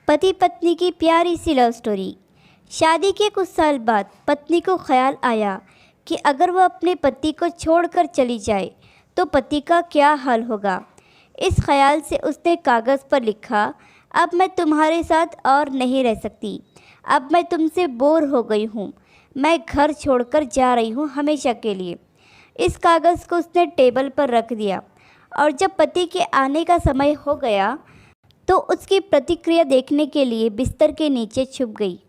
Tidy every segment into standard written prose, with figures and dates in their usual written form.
पति पत्नी की प्यारी सी लव स्टोरी। शादी के कुछ साल बाद पत्नी को ख्याल आया कि अगर वह अपने पति को छोड़कर चली जाए तो पति का क्या हाल होगा। इस ख्याल से उसने कागज़ पर लिखा, अब मैं तुम्हारे साथ और नहीं रह सकती, अब मैं तुमसे बोर हो गई हूँ, मैं घर छोड़कर जा रही हूँ हमेशा के लिए। इस कागज़ को उसने टेबल पर रख दिया और जब पति के आने का समय हो गया तो उसकी प्रतिक्रिया देखने के लिए बिस्तर के नीचे छुप गई।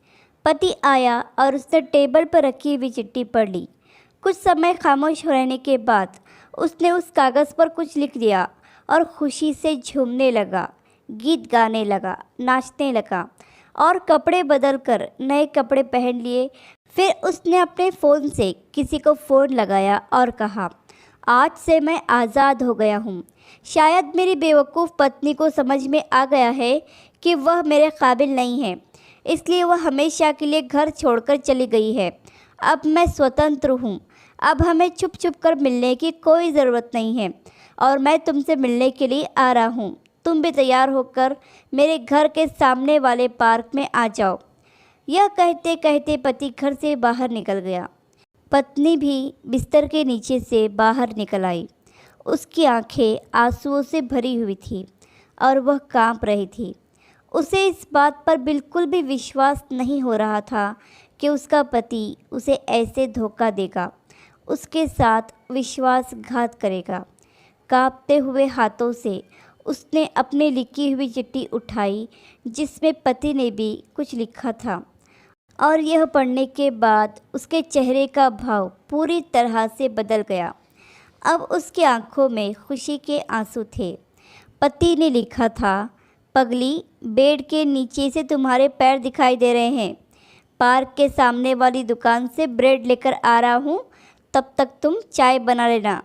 पति आया और उसने टेबल पर रखी हुई चिट्ठी पढ़ ली। कुछ समय खामोश रहने के बाद उसने उस कागज़ पर कुछ लिख दिया और खुशी से झूमने लगा, गीत गाने लगा, नाचने लगा और कपड़े बदलकर नए कपड़े पहन लिए। फिर उसने अपने फ़ोन से किसी को फ़ोन लगाया और कहा, आज से मैं आज़ाद हो गया हूँ। शायद मेरी बेवकूफ़ पत्नी को समझ में आ गया है कि वह मेरे काबिल नहीं है, इसलिए वह हमेशा के लिए घर छोड़कर चली गई है। अब मैं स्वतंत्र हूँ, अब हमें छुप छुप कर मिलने की कोई ज़रूरत नहीं है और मैं तुमसे मिलने के लिए आ रहा हूँ। तुम भी तैयार होकर मेरे घर के सामने वाले पार्क में आ जाओ। यह कहते कहते पति घर से बाहर निकल गया। पत्नी भी बिस्तर के नीचे से बाहर निकल आई। उसकी आंखें आंसुओं से भरी हुई थी और वह कांप रही थी। उसे इस बात पर बिल्कुल भी विश्वास नहीं हो रहा था कि उसका पति उसे ऐसे धोखा देगा, उसके साथ विश्वासघात करेगा। कांपते हुए हाथों से उसने अपनी लिखी हुई चिट्ठी उठाई जिसमें पति ने भी कुछ लिखा था और यह पढ़ने के बाद उसके चेहरे का भाव पूरी तरह से बदल गया। अब उसकी आंखों में खुशी के आंसू थे। पति ने लिखा था, पगली, बेड के नीचे से तुम्हारे पैर दिखाई दे रहे हैं। पार्क के सामने वाली दुकान से ब्रेड लेकर आ रहा हूँ, तब तक तुम चाय बना लेना।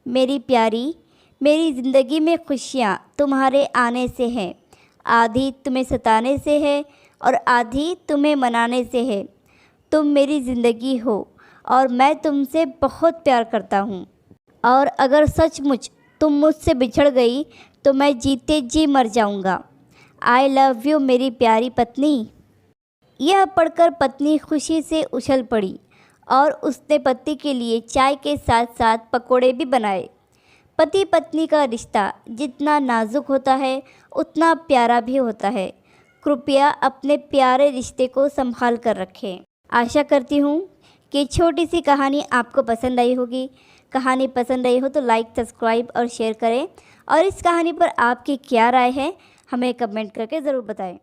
मेरी प्यारी, मेरी ज़िंदगी में खुशियाँ तुम्हारे आने से हैं, आधी तुम्हें सताने से है और आधी तुम्हें मनाने से है। तुम मेरी ज़िंदगी हो और मैं तुमसे बहुत प्यार करता हूँ और अगर सचमुच तुम मुझसे बिछड़ गई तो मैं जीते जी मर जाऊँगा। आई लव यू मेरी प्यारी पत्नी। यह पढ़कर पत्नी खुशी से उछल पड़ी और उसने पति के लिए चाय के साथ साथ पकोड़े भी बनाए। पति पत्नी का रिश्ता जितना नाजुक होता है उतना प्यारा भी होता है। कृपया अपने प्यारे रिश्ते को संभाल कर रखें। आशा करती हूँ कि छोटी सी कहानी आपको पसंद आई होगी। कहानी पसंद आई हो तो लाइक, सब्सक्राइब और शेयर करें और इस कहानी पर आपकी क्या राय है हमें कमेंट करके ज़रूर बताएं।